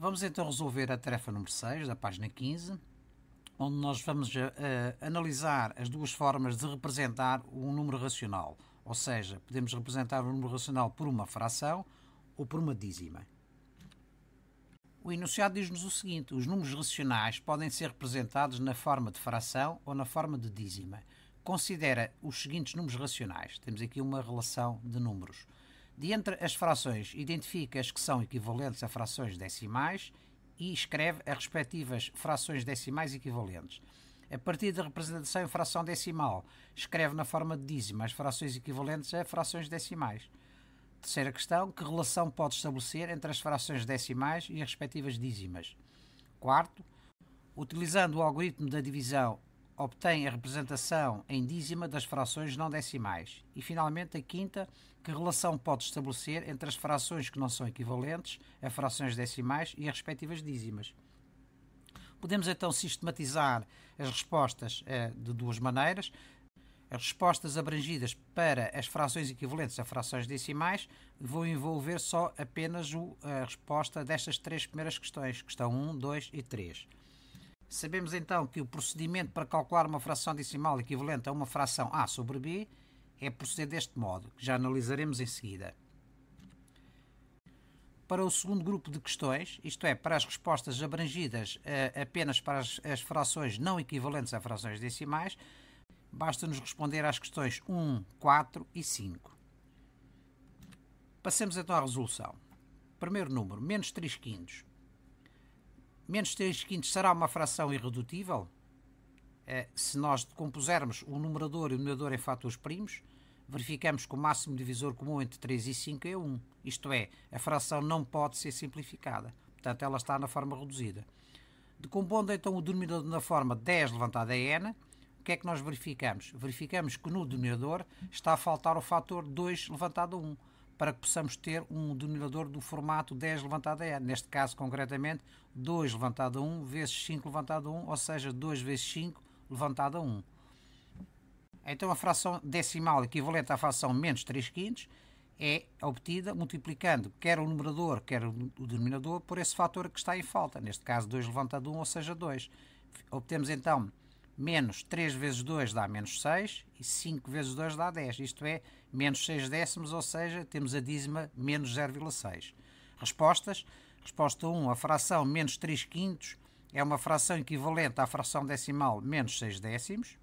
Vamos então resolver a tarefa número 6 da página 15, onde nós vamos analisar as duas formas de representar um número racional. Ou seja, podemos representar um número racional por uma fração ou por uma dízima. O enunciado diz-nos o seguinte: os números racionais podem ser representados na forma de fração ou na forma de dízima. Considera os seguintes números racionais. Temos aqui uma relação de números. De entre as frações, identifica as que são equivalentes a frações decimais e escreve as respectivas frações decimais equivalentes. A partir da representação em fração decimal, escreve na forma de dízima as frações equivalentes a frações decimais. Terceira questão: que relação pode estabelecer entre as frações decimais e as respectivas dízimas? Quarto: utilizando o algoritmo da divisão, obtém a representação em dízima das frações não decimais. E, finalmente, a quinta: que relação pode estabelecer entre as frações que não são equivalentes a frações decimais e as respectivas dízimas? Podemos então sistematizar as respostas de duas maneiras. As respostas abrangidas para as frações equivalentes a frações decimais vão envolver só apenas a resposta destas três primeiras questões, questão 1, 2 e 3. Sabemos então que o procedimento para calcular uma fração decimal equivalente a uma fração A sobre B é proceder deste modo, que já analisaremos em seguida. Para o segundo grupo de questões, isto é, para as respostas abrangidas apenas para as frações não equivalentes a frações decimais, basta-nos responder às questões 1, 4 e 5. Passemos então à resolução. Primeiro número, menos 3 quintos. Menos 3 quintos será uma fração irredutível? Se nós decompusermos o numerador e o denominador em fatores primos, verificamos que o máximo divisor comum entre 3 e 5 é 1. Isto é, a fração não pode ser simplificada. Portanto, ela está na forma reduzida. Decompondo então o denominador na forma 10 levantado a n, o que é que nós verificamos? Verificamos que no denominador está a faltar o fator 2 levantado a 1, para que possamos ter um denominador do formato 10 levantado a n. Neste caso, concretamente, 2 levantado a 1 vezes 5 levantado a 1, ou seja, 2 vezes 5 levantado a 1. Então a fração decimal equivalente à fração menos 3 quintos é obtida multiplicando quer o numerador, quer o denominador por esse fator que está em falta. Neste caso, 2 levantado a 1, ou seja, 2. Obtemos então menos 3 vezes 2 dá menos 6 e 5 vezes 2 dá 10. Isto é, menos 6 décimos, ou seja, temos a dízima menos 0,6. Respostas. Resposta 1. A fração menos 3 quintos é uma fração equivalente à fração decimal menos 6 décimos.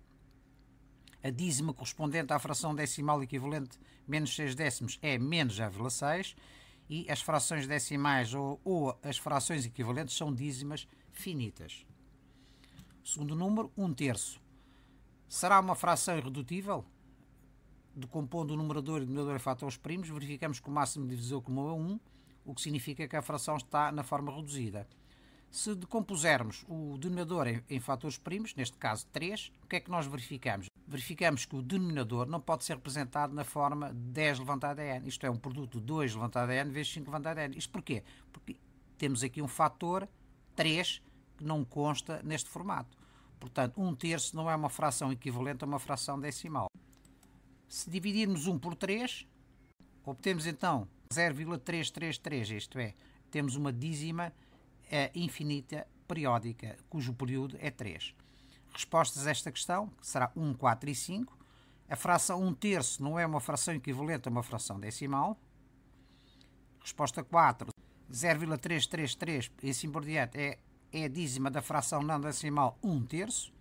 A dízima correspondente à fração decimal equivalente menos 6 décimos é menos 0,6 e as frações decimais ou as frações equivalentes são dízimas finitas. Segundo número, 1 terço. Será uma fração irredutível? Decompondo o numerador e o denominador em fatores primos, verificamos que o máximo divisor comum é 1, o que significa que a fração está na forma reduzida. Se decompusermos o denominador em fatores primos, neste caso 3, o que é que nós verificamos? Verificamos que o denominador não pode ser representado na forma 10 levantado a n. Isto é, um produto 2 levantado a n vezes 5 levantado a n. Isto porquê? Porque temos aqui um fator 3 que não consta neste formato. Portanto, 1 terço não é uma fração equivalente a uma fração decimal. Se dividirmos 1 por 3, obtemos então 0,333, isto é, temos uma dízima infinita periódica, cujo período é 3. Respostas a esta questão será 1, 4 e 5. A fração 1 terço não é uma fração equivalente a uma fração decimal. Resposta 4, 0,333 e assim por diante é a dízima da fração não decimal 1 terço.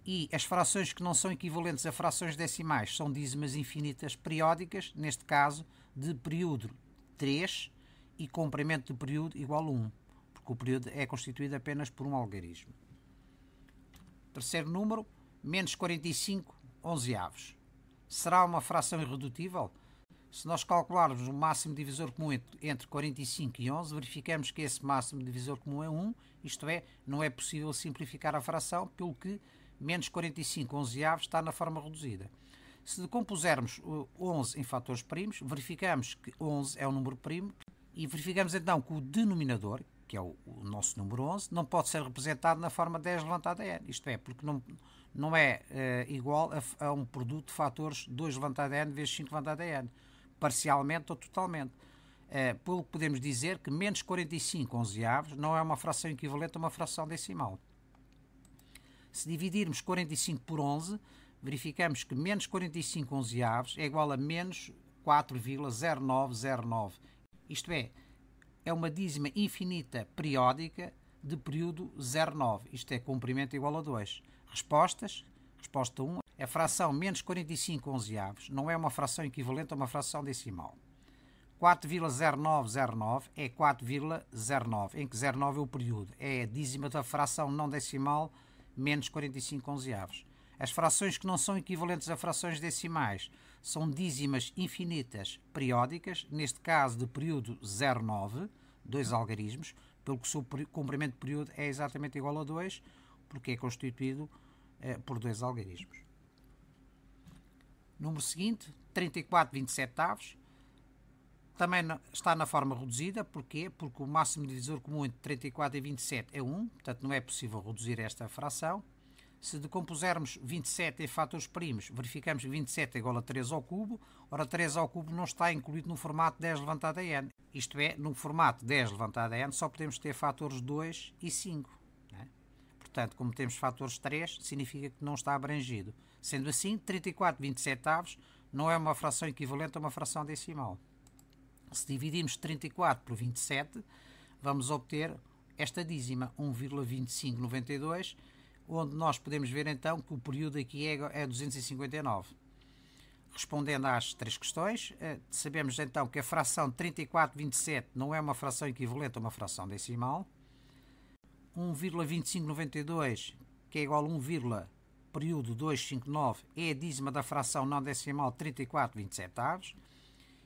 E as frações que não são equivalentes a frações decimais são dízimas infinitas periódicas, neste caso de período 3 e comprimento de período igual a 1, porque o período é constituído apenas por um algarismo. Terceiro número, menos 45 onzeavos. Será uma fração irredutível? Se nós calcularmos o máximo divisor comum entre 45 e 11, verificamos que esse máximo divisor comum é 1, isto é, não é possível simplificar a fração, pelo que menos 45 onzeavos está na forma reduzida. Se decompusermos 11 em fatores primos, verificamos que 11 é um número primo e verificamos então que o denominador, que é o nosso número 11, não pode ser representado na forma 10 levantado a n. Isto é, porque não é igual a um produto de fatores 2 levantado a n vezes 5 levantado a n, parcialmente ou totalmente. pelo que podemos dizer que menos 45 onzeavos não é uma fração equivalente a uma fração decimal. Se dividirmos 45 por 11, verificamos que menos 45 onzeavos é igual a menos 4,0909. Isto é uma dízima infinita periódica de período 0,9. Isto é comprimento igual a 2. Respostas. Resposta 1. A fração menos 45 onzeavos não é uma fração equivalente a uma fração decimal. 4,0909 é 4,09, em que 0,9 é o período. É a dízima da fração não decimal menos 45 onzeavos. As frações que não são equivalentes a frações decimais são dízimas infinitas periódicas, neste caso de período 0,9, 2 algarismos, pelo que o seu comprimento de período é exatamente igual a 2, porque é constituído por 2 algarismos. Número seguinte, 34/27. Também está na forma reduzida. Porquê? Porque o máximo divisor comum entre 34 e 27 é 1, portanto não é possível reduzir esta fração. Se decompusermos 27 em fatores primos, verificamos que 27 é igual a 3 ao cubo. Ora, 3 ao cubo não está incluído no formato 10 elevado a n. Isto é, no formato 10 elevado a n só podemos ter fatores 2 e 5. Né? Portanto, como temos fatores 3, significa que não está abrangido. Sendo assim, 34/27 não é uma fração equivalente a uma fração decimal. Se dividirmos 34 por 27, vamos obter esta dízima, 1,2592, onde nós podemos ver então que o período aqui é 259. Respondendo às três questões, sabemos então que a fração 34/27 não é uma fração equivalente a uma fração decimal. 1,2592, que é igual a 1, período 259, é a dízima da fração não decimal 34/27.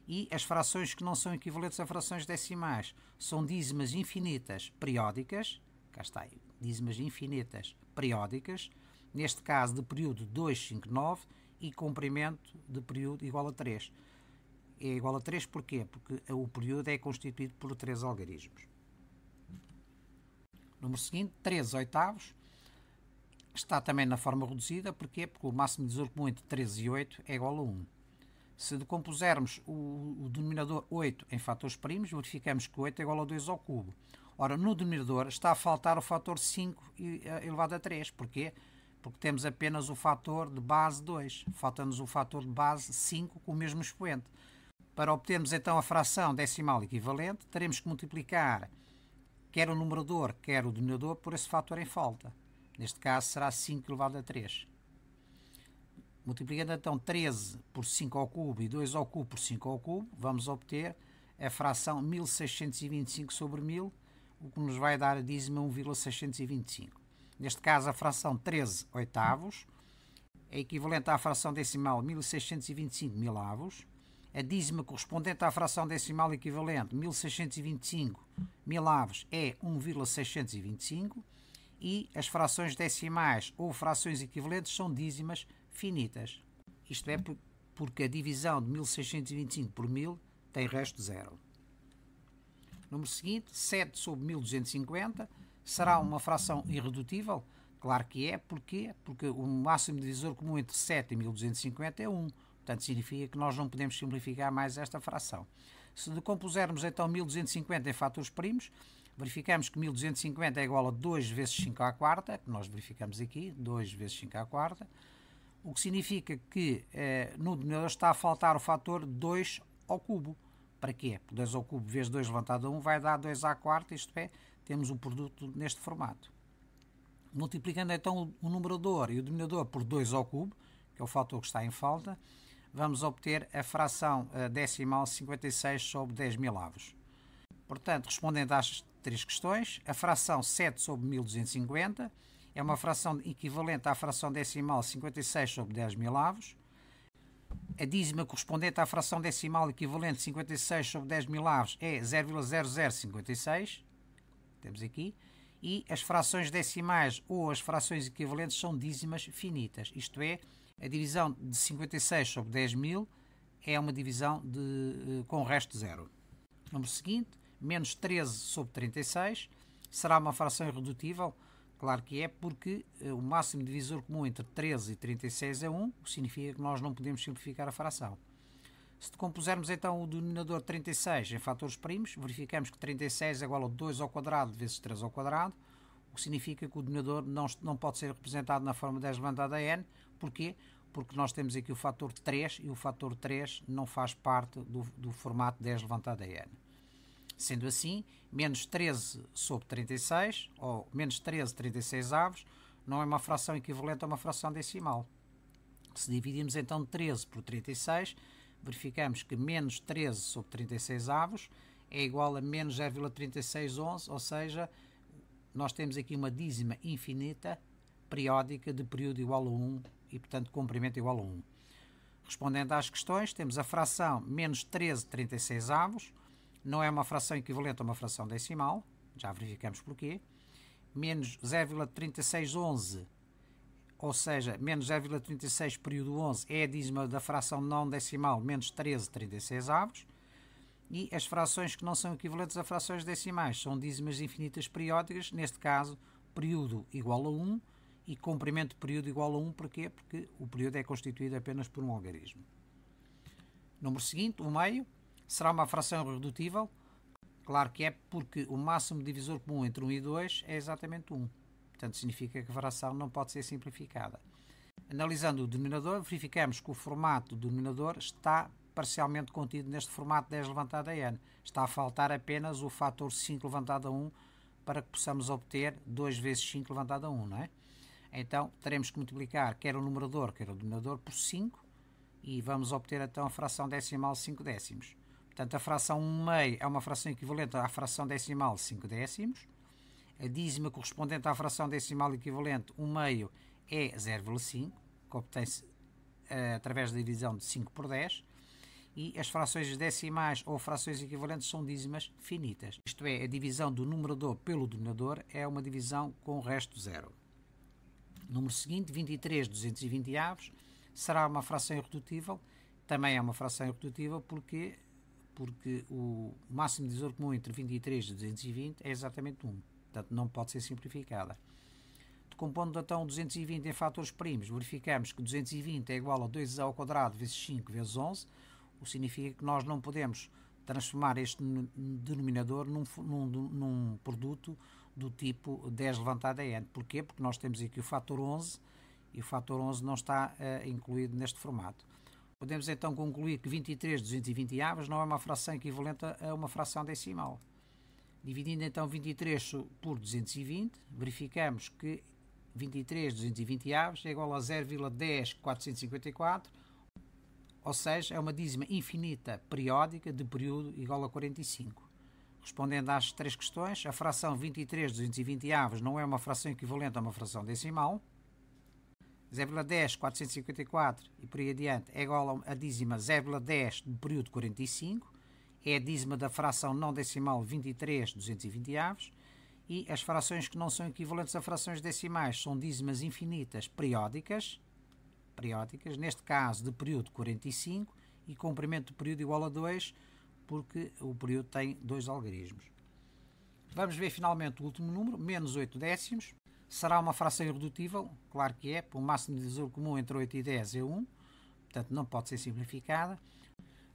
E as frações que não são equivalentes a frações decimais são dízimas infinitas periódicas, cá está, dízimas infinitas periódicas, neste caso de período 259 e comprimento de período igual a 3. É igual a 3 porquê? Porque o período é constituído por 3 algarismos. Número seguinte, 13/8. Está também na forma reduzida, porquê? Porque o máximo divisor comum entre 13 e 8 é igual a 1. Se decompusermos o denominador 8 em fatores primos, verificamos que 8 é igual a 2 ao cubo. Ora, no denominador está a faltar o fator 5 elevado a 3. Porquê? Porque temos apenas o fator de base 2. Falta-nos o fator de base 5 com o mesmo expoente. Para obtermos então a fração decimal equivalente, teremos que multiplicar quer o numerador, quer o denominador por esse fator em falta. Neste caso será 5 elevado a 3. Multiplicando então 13 por 5 ao cubo e 2 ao cubo por 5 ao cubo, vamos obter a fração 1625 sobre 1000, o que nos vai dar a dízima 1,625. Neste caso, a fração 13/8 é equivalente à fração decimal 1625 milavos. A dízima correspondente à fração decimal equivalente 1625 milavos é 1,625 e as frações decimais ou frações equivalentes são dízimas finitas. Isto é porque a divisão de 1625 por 1000 tem resto zero. Número seguinte, 7 sobre 1250 será uma fração irredutível? Claro que é. Porquê? Porque o máximo divisor comum entre 7 e 1250 é 1. Portanto, significa que nós não podemos simplificar mais esta fração. Se decompusermos então 1250 em fatores primos, verificamos que 1250 é igual a 2 vezes 5 à quarta, que nós verificamos aqui, 2 vezes 5 à quarta, o que significa que no denominador está a faltar o fator 2 ao cubo. Para quê? 2 ao cubo vezes 2 levantado a 1 vai dar 2 à quarta, isto é, temos o produto neste formato. Multiplicando então o numerador e o denominador por 2 ao cubo, que é o fator que está em falta, vamos obter a fração decimal 56 sobre 10 milavos. Portanto, respondendo às três questões, a fração 7 sobre 1250 é uma fração equivalente à fração decimal 56 sobre 10 milavos. A dízima correspondente à fração decimal equivalente 56 sobre 10 milavos é 0,0056. Temos aqui. E as frações decimais ou as frações equivalentes são dízimas finitas. Isto é, a divisão de 56 sobre 10 mil é uma divisão com resto zero. Número seguinte, menos 13 sobre 36. Será uma fração irredutível? Claro que é, porque o máximo divisor comum entre 13 e 36 é 1, o que significa que nós não podemos simplificar a fração. Se decompusermos então o denominador 36 em fatores primos, verificamos que 36 é igual a 2 ao quadrado vezes 3 ao quadrado, o que significa que o denominador não pode ser representado na forma 10 elevado a n. Porquê? Porque nós temos aqui o fator 3 e o fator 3 não faz parte do formato 10 elevado a n. Sendo assim, menos 13 sobre 36, ou menos 13 36 avos, não é uma fração equivalente a uma fração decimal. Se dividirmos então 13 por 36, verificamos que menos 13 sobre 36 avos é igual a menos 0,3611, ou seja, nós temos aqui uma dízima infinita periódica de período igual a 1 e, portanto, comprimento igual a 1. Respondendo às questões, temos a fração menos 13 36 avos, não é uma fração equivalente a uma fração decimal, já verificamos porquê. Menos 0,3611, ou seja, menos 0,36 período 11 é a dízima da fração não decimal menos 13 36 avos. E as frações que não são equivalentes a frações decimais são dízimas infinitas periódicas, neste caso, período igual a 1 e comprimento de período igual a 1. Porquê? Porque o período é constituído apenas por um algarismo. Número seguinte, o meio, será uma fração irredutível? Claro que é, porque o máximo divisor comum entre 1 e 2 é exatamente 1. Portanto, significa que a fração não pode ser simplificada. Analisando o denominador, verificamos que o formato do denominador está parcialmente contido neste formato 10 elevado a n. Está a faltar apenas o fator 5 elevado a 1 para que possamos obter 2 vezes 5 elevado a 1, não é? Então, teremos que multiplicar quer o numerador, quer o denominador por 5 e vamos obter então a fração decimal 5 décimos. Portanto, a fração 1 meio é uma fração equivalente à fração decimal 5 décimos. A dízima correspondente à fração decimal equivalente 1 meio é 0,5, que obtém-se através da divisão de 5 por 10. E as frações decimais ou frações equivalentes são dízimas finitas. Isto é, a divisão do numerador pelo denominador é uma divisão com o resto zero. Número seguinte, 23 220 avos, será uma fração irredutível. Também é uma fração irredutível porque o máximo divisor comum entre 23 e 220 é exatamente 1. Portanto, não pode ser simplificada. Decompondo então 220 em fatores primos, verificamos que 220 é igual a 2 ao quadrado vezes 5 vezes 11, o que significa que nós não podemos transformar este denominador num produto do tipo 10 elevado a n. Porquê? Porque nós temos aqui o fator 11 e o fator 11 não está incluído neste formato. Podemos então concluir que 23 220 avos não é uma fração equivalente a uma fração decimal. Dividindo então 23 por 220, verificamos que 23 220 avos é igual a 0,10454, ou seja, é uma dízima infinita periódica de período igual a 45. Respondendo às três questões, a fração 23 220 avos não é uma fração equivalente a uma fração decimal. 0,10454 e por aí adiante é igual a dízima 0,10 do período 45, é a dízima da fração não decimal 23 220 avos, e as frações que não são equivalentes a frações decimais são dízimas infinitas periódicas, neste caso de período 45, e comprimento de período igual a 2, porque o período tem 2 algarismos. Vamos ver finalmente o último número, menos 8 décimos. Será uma fração irredutível? Claro que é, o máximo divisor comum entre 8 e 10 é 1, portanto não pode ser simplificada.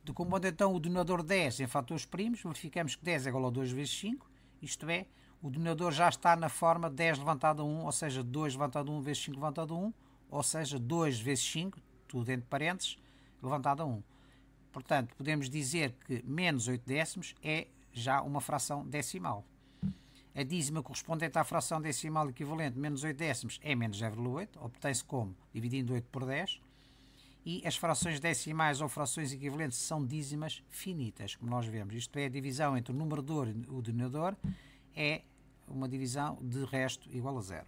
Decompondo então o denominador 10 em fatores primos, verificamos que 10 é igual a 2 vezes 5, isto é, o denominador já está na forma 10 levantado a 1, ou seja, 2 levantado a 1 vezes 5 levantado a 1, ou seja, 2 vezes 5, tudo entre parênteses, levantado a 1. Portanto, podemos dizer que menos 8 décimos é já uma fração decimal. A dízima correspondente à fração decimal equivalente menos 8 décimos é menos 0,8, obtém-se como? Dividindo 8 por 10. E as frações decimais ou frações equivalentes são dízimas finitas, como nós vemos. Isto é, a divisão entre o numerador e o denominador é uma divisão de resto igual a zero.